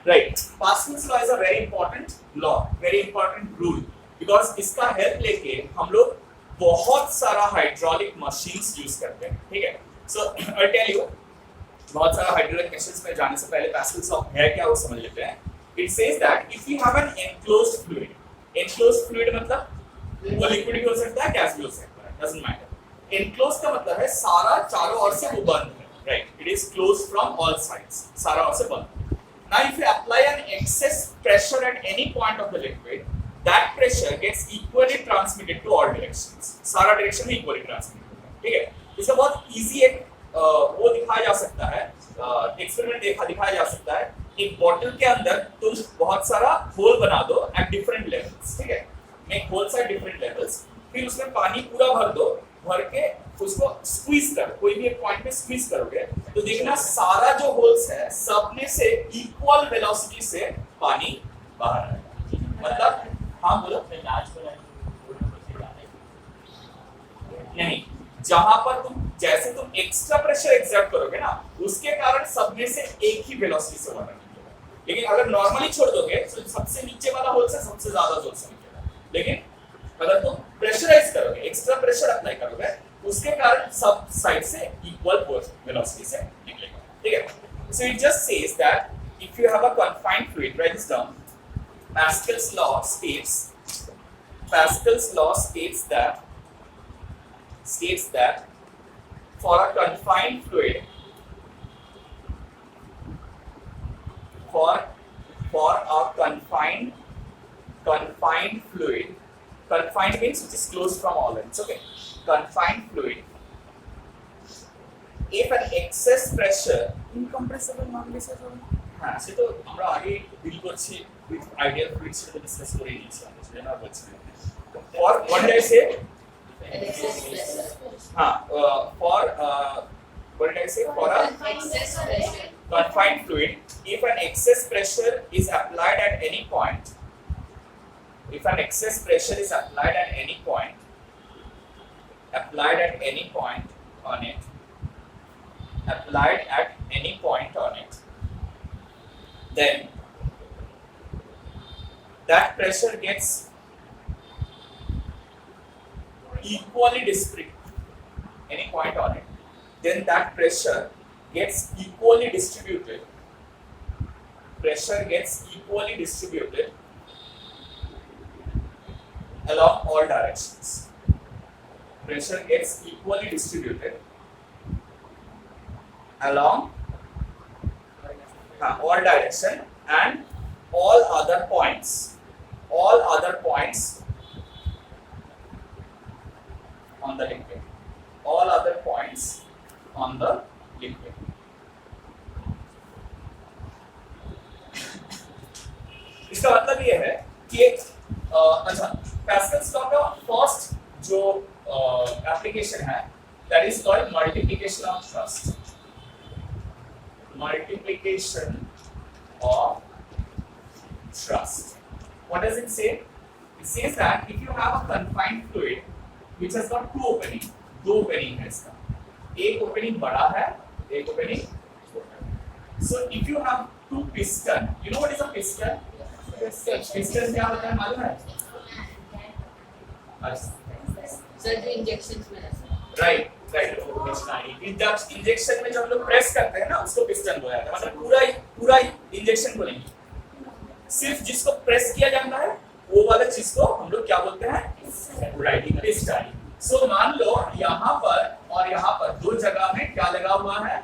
Right. Pascal's law is a very important law, very important rule, because इसका help लेके हम लोग बहुत सारा हाइड्रोलिक मशीन्स यूज करते हैं, ठीक है। सो आई टेल यू, बहुत सारा हाइड्रोलिक मशीन्स में जाने से पहले पास्कल्स लॉ है क्या वो समझ लेते हैं। It says that if you have an enclosed fluid, enclosed fluid मतलब वो लिक्विड भी हो सकता है, गैस भी हो सकता है, डजंट मैटर। एनक्लोज्ड का मतलब है सारा चारों ओर से वो बंद है, right, it is closed from all sides, सारा ओर से बंद। Now if you apply an excess pressure at any point of the liquid, that pressure gets equally transmitted to all directions, सारा डायरेक्शन में equally transmitted होता है, ठीक है। इसका बहुत इजी एक वो दिखाया जा सकता है, एक्सपेरिमेंट दिखाया जा सकता है। एक बॉटल के अंदर तुम बहुत सारा होल बना दो एट डिफरेंट लेवल्स, ठीक है, make holes at different levels, फिर उसमें पानी पूरा भर दो, भर के उसको स्क्वीज कर, कोई भी एक पॉइंट पे स्क्वीज करोगे तो देखना सारा जो होल्स है सब में से इक्वल वेलोसिटी से पानी बाहर आएगा। मतलब हाँ बोलो। नहीं, जहां पर तुम जैसे तुम एक्स्ट्रा प्रेशर एक्सर्ट करोगे ना उसके कारण सब में से एक ही वेलोसिटी से बाहर निकलेगा, लेकिन अगर नॉर्मली छोड़ दोगे तो सबसे नीचे वाला होल से सबसे ज्यादा जोर से निकलेगा। लेकिन अगर तुम प्रेशराइज करोगे, एक्स्ट्रा प्रेशर अप्लाई करोगे, उसके कारण सब साइड से इक्वल वेलोसिटी से निकलेगा, ठीक है। So it just says that if you have a confined fluid, right this down, Pascal's law states that for a confined fluid, for a confined fluid, confined means which is closed from all ends, okay, confined fluid, if an excess pressure, incompressible मान ले sir, हाँ से तो हमरा आगे deal करছি with ideal fluids से discuss করে নিয়েছি আমরা, সেটা না বলছি। और what did I say? हाँ for what did I say? For a confined fluid, if an excess pressure is applied at any point, if an excess pressure is applied at any point on it, then that pressure gets equally distributed, any point on it, then that pressure gets equally distributed, along all directions. Pressure gets equally distributed along all direction and all other points on the liquid, इसका मतलब ये है कि अच्छा, Pascal's law का first जो application है that is called multiplication of thrust. What does it say? It says that if you have a confined fluid which has got two openings, दो opening है इसका, एक opening बड़ा है, एक opening छोटा है। So if you have two piston, you know what is a piston? Piston क्या होता है मालूम है? सर इंजेक्शंस में राइट इंजेक्शन में जब हम लोग प्रेस करते हैं ना उसको पिस्टन बोला जाता है, मतलब पूरा इंजेक्शन को नहीं, सिर्फ जिसको प्रेस किया जाता है वो वाला चीज को हम लोग क्या बोलते हैं, राइट, पिस्टन। सो मान लो यहाँ पर और यहाँ पर दो जगह में क्या लगा हुआ है,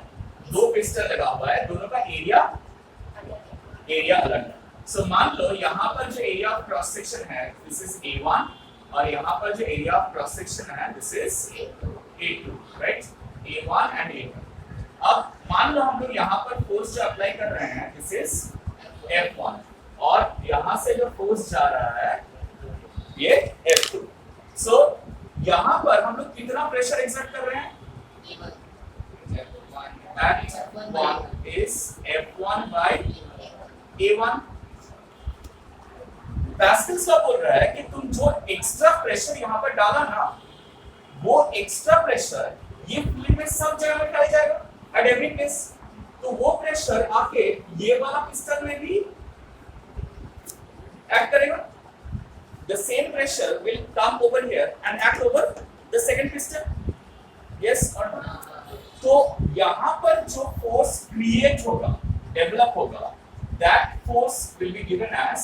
दो पिस्टन लगा हुआ है, दोनों का एरिया अलग है। सो मान लो यहाँ पर जो एरिया ऑफ क्रॉस सेक्शन है दिस इज A1 और यहाँ पर जो एरिया ऑफ क्रॉस सेक्शन है this is A2, right, A1 and A2। अब मान लो हम लोग यहाँ पर फोर्स जो अप्लाई कर रहे हैं दिस इज F1 और यहाँ से जो फोर्स जा रहा है ये F2। सो यहाँ पर हम लोग कितना प्रेशर एक्सर्ट कर रहे हैं, F1 is F1 by A1। Pascal's law बोल रहा है कि तुम जो एक्स्ट्रा प्रेशर यहाँ पर डाला ना वो एक्स्ट्रा प्रेशर ये फ्लूइड में सब जगह में डाला जाएगा एट एवरी प्लेस, तो वो प्रेशर आके ये वाला पिस्टन में भी एक्ट करेगा, the same pressure will come over here and act over the second piston. Yes or no? तो यहाँ पर जो force create होगा, develop होगा, that force will be given as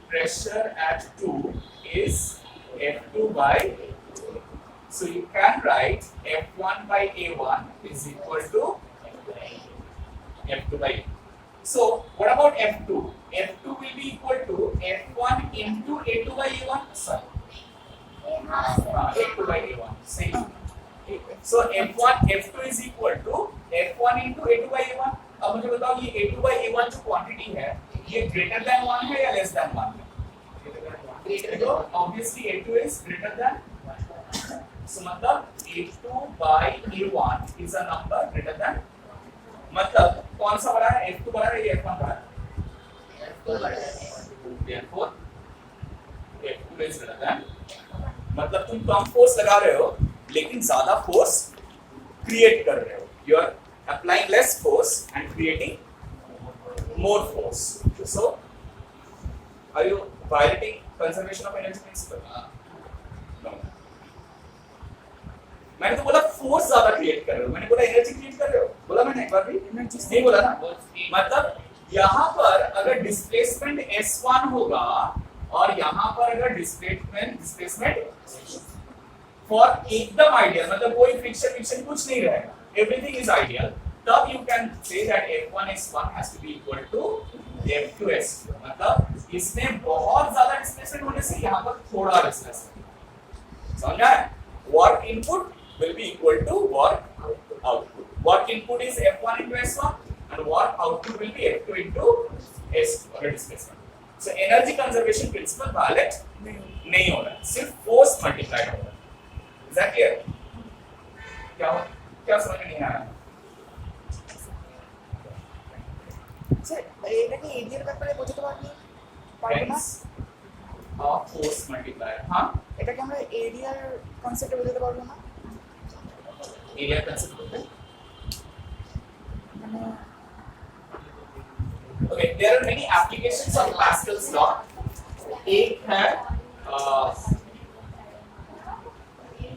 pressure at 2 is F2 by, so you can write F1 by A1 is equal to F2 by A. So what about F2? F2 will be equal to F1 into A2 by A1. Sorry. A2 by A1. Same. So F2 is equal to F1 into A2 by A1. अब मुझे बताओ ये A2 by A1 जो quantity है ये greater than 1 है या less than 1 है? तो obviously A2 is greater than 1. So मतलब A2 by A1 is a number greater than, मतलब कौन सा बड़ा है? F2 बड़ा है या F1 बड़ा है? F2 बड़ा है। Therefore F2 is greater than, मतलब तुम कम फोर्स लगा रहे हो लेकिन ज्यादा फोर्स क्रिएट कर रहे हो, you are applying less force and creating more force. So are you violating conservation of energy principle? No. मैंने तो बोला फोर्स ज्यादा क्रिएट कर रहे हो, मैंने बोला एनर्जी क्रिएट कर रहे हो, बोला मैंने एक बार भी नहीं बोला ना. मतलब यहाँ पर अगर डिस्प्लेसमेंट S1 होगा और यहाँ पर अगर डिस्प्लेसमेंट फॉर एकदम आइडियल, मतलब कोई फ्रिक्शन कुछ नहीं रहेगा, एवरीथिंग इज आइडियल, तब you can say that F1 S1 has to be equal to F2 S2. मतलब इसमें बहुत ज्यादा डिस्प्लेसमेंट होने से यहाँ पर थोड़ा डिस्प्लेसमेंट. समझा है? Work input will be equal to work output. Work input is F1 into S1 and work output will be F2 into S2 or displacement. So energy conservation principle valid नहीं हो रहा है, सिर्फ force multiplied हो रहा है. Is that clear? क्या समझ में नहीं आया? सर এটা কি এডিয়ার ব্যাপারে বোঝাতে পারবো না? Hence of force multiplier. हाँ? এটাকে আমরা এডিয়ার কনসেপ্টে বোঝাতে পারবো না? Area concept होता है. মানে Okay, there are many applications of Pascal's law. एक है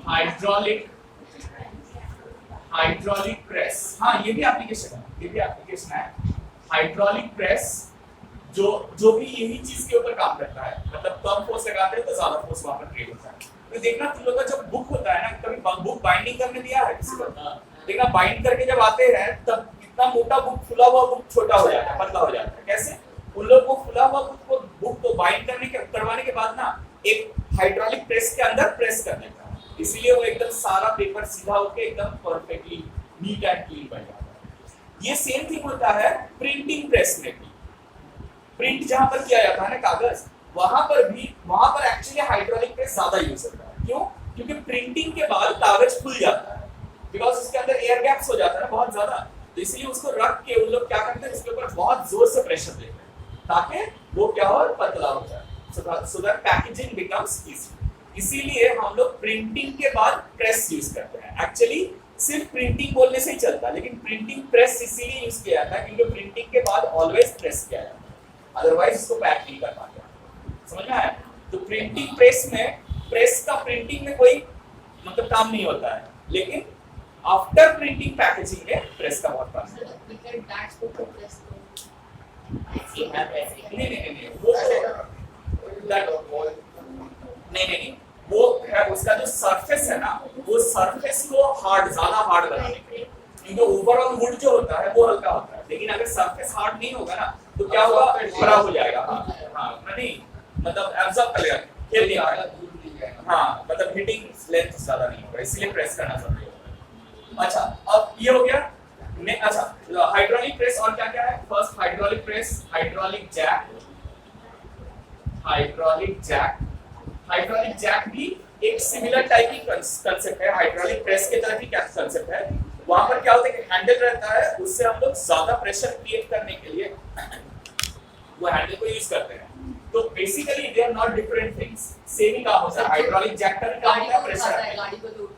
हाइड्रोलिक प्रेस. हाँ, ये भी एप्लीकेशन है. हाइड्रोलिक प्रेस जो भी यही चीज के ऊपर काम करता है, मतलब कम फोर्स लगाते हैं तो ज्यादा फोर्स वहां पर क्रिएट होता है. तो देखना तुम लोग का जब बुक होता है ना, कभी बुक बाइंडिंग करने दिया है किसी को? देखना बाइंड करके जब आते हैं तब इतना मोटा बुक, फुला हुआ बुक छोटा हो जाता है, पतला हो जाता है. कैसे? उन लोग को फुला हुआ बुक को बाइंड करवाने के बाद ना एक हाइड्रोलिक प्रेस के अंदर प्रेस कर देता है, इसीलिए वो एकदम सारा पेपर सीधा होकर एकदम परफेक्टली नीट एंड क्लीन बन जाता है. ये सेम थिंग होता है प्रिंटिंग प्रेस में भी. प्रिंट जहां पर किया जाता है ना कागज, वहां पर एक्चुअली हाइड्रोलिक प्रेस ज्यादा यूज होता है. क्यों? क्योंकि प्रिंटिंग के बाद कागज खुल जाता है, बिकॉज उसके अंदर एयर गैप्स हो जाता है बहुत ज्यादा, तो इसलिए उसको रख के उन लोग क्या करते हैं, उसके ऊपर बहुत जोर से प्रेशर देते हैं ताकि वो क्या हो, पतला हो जाए, so that packaging becomes easy. इसीलिए हम लोग प्रिंटिंग के बाद प्रेस यूज करते हैं. एक्चुअली सिर्फ प्रिंटिंग बोलने से ही चलता है, लेकिन प्रिंटिंग प्रेस इसीलिए यूज किया जाता है क्योंकि प्रिंटिंग के बाद ऑलवेज प्रेस किया जाता है, अदरवाइज इसको पैक नहीं कर पाते. समझ में आया? तो प्रिंटिंग प्रेस में, प्रेस का प्रिंटिंग में कोई मतलब काम नहीं होता है, लेकिन आफ्टर प्रिंटिंग पैकेजिंग में प्रेस का बहुत काम है. नहीं, वो है उसका जो सरफेस है ना, वो सरफेस को ज्यादा हार्ड बनाने के लिए, क्योंकि ओवरऑल वुड जो होता है वो हल्का होता है, लेकिन अगर सरफेस हार्ड नहीं होगा ना तो क्या होगा, खराब हो जाएगा. हाँ, नहीं मतलब एब्जॉर्ब कर लेगा, खेल नहीं आएगा. हाँ, मतलब हीटिंग लेंथ ज्यादा नहीं होगा, इसलिए प्रेस करना जरूरी है. अच्छा, अब ये हो गया. अच्छा, हाइड्रोलिक प्रेस और क्या क्या है? First hydraulic press, hydraulic jack भी एक सिमिलर टाइप की कंसेप्ट है. हाइड्रोलिक प्रेस के तरह ही क्या कंसेप्ट है. वहां पर क्या होता है कि हैंडल रहता है, उससे हम लोग ज्यादा प्रेशर क्रिएट करने के लिए वो हैंडल को यूज करते हैं. तो basically they are not different things, same ही काम होता है. हाइड्रोलिक जैक का भी काम होता है, प्रेशर.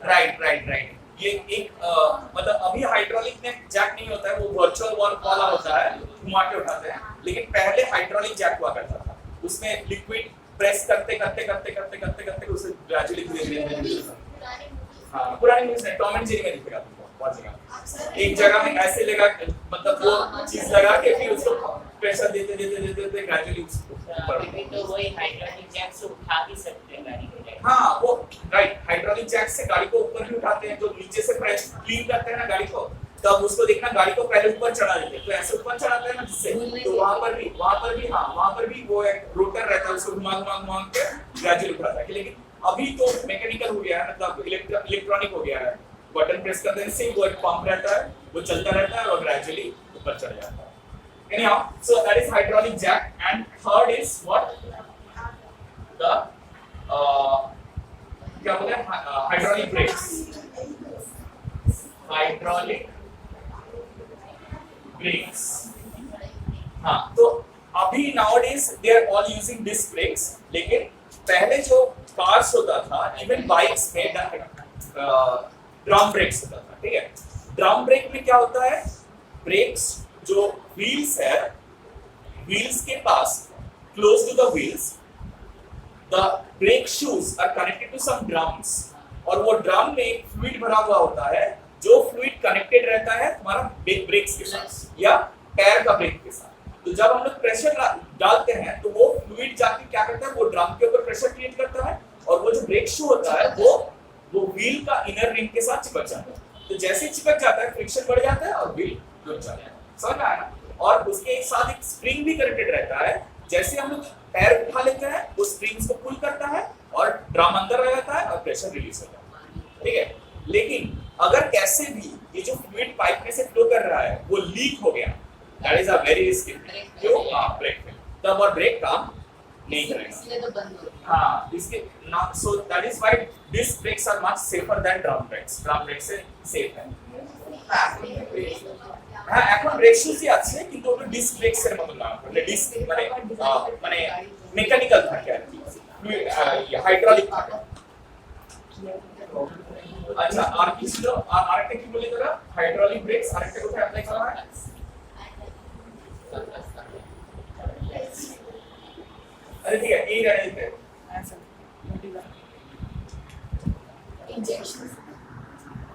राइट. ये एक मतलब अभी हाइड्रोलिक में जैक नहीं होता है, वो वर्चुअल वर्क वाला होता है, घुमा के उठाते हैं. उसमें लिक्विड प्रेस करते करते करते करते करते करते उसे ग्रेजुअली धीरे-धीरे हाँ पुरानी मूवीज में टॉम एंड जेरी में दिखेगा तुमको बहुत जगह एक जगह में ऐसे लगा मतलब वो चीज लगा के फिर उसको प्रेशर देते देते देते देते ग्रेजुअली ऊपर तो वही हाइड्रोलिक जैक से उठा भी सकते हैं गाड़ी को। हाँ वो राइट हाइड्रोलिक जैक से गाड़ी को ऊपर भी उठाते हैं जो नीचे से प्रेस क्लीन करते हैं ना गाड़ी को तब उसको देखना गाड़ी को पहले ऊपर चढ़ा देते हैं तो ऐसे ऊपर चढ़ाते हैं ना जिससे तो वहां पर भी हाँ वहां पर भी वो एक रोटर रहता है उसको घुमा के ग्रेजुअली उठाता है लेकिन अभी तो मैकेनिकल हो गया है मतलब इलेक्ट्रॉनिक हो गया है बटन प्रेस कर देने से वो एक पंप रहता है वो चलता रहता है और ग्रेजुअली ऊपर चढ़ जाता है anyhow so that is hydraulic jack and third is what the क्या बोलते हैं hydraulic brakes hydraulic brakes हाँ तो अभी nowadays they are all using disc brakes लेकिन पहले जो कार्स होता था इवन बाइक्स में ड्रम ब्रेक्स होता था ठीक है ड्रम ब्रेक में क्या होता है ब्रेक्स जो व्हील्स है व्हील्स के पास close to the wheels the brake shoes are connected to some drums और वो ड्रम में फ्लूइड भरा हुआ होता है जो फ्लूइड कनेक्टेड रहता है तुम्हारा ब्रेक्स के साथ या पैर का ब्रेक के साथ तो जब हम लोग प्रेशर डालते हैं तो वो फ्लूइड जाके क्या करता है वो ड्रम के ऊपर प्रेशर क्रिएट करता है और वो जो ब्रेक शू होता है वो व्हील का इनर रिंग के साथ चिपक जाता है तो जैसे ही चिपक जाता है फ्रिक्शन बढ़ जाता है और व्हील रुक जाता है समझ में आया और उसके एक साथ एक स्प्रिंग भी कनेक्टेड रहता है जैसे हम लोग पैर उठा लेते हैं वो स्प्रिंग्स को पुल करता है और ड्रम अंदर रह जाता है और प्रेशर रिलीज होता है ठीक है लेकिन अगर कैसे भी ये जो फ्लूइड पाइप में से फ्लो कर रहा है वो लीक हो गया that is a very risky क्यों ब्रेक फेल तब और ब्रेक काम नहीं करेगा इसलिए तो बंद हो हाँ इसके not so that is why disc brakes are much safer than drum brake से सेफ है হ্যাঁ এখন ব্রেক শুজই আছে কিন্তু ওটা ডিস্ক ব্রেকস এর মত না মানে ডিস্ক মানে মেকানিক্যাল থাকে আর কি হাইড্রোলিক থাকে আচ্ছা আর কি ছিল আরেকটা কি বলি তোরা হাইড্রোলিক ব্রেকস আরেকটা কোথায় অ্যাপ্লাই করা হয় अरे ठीक है ये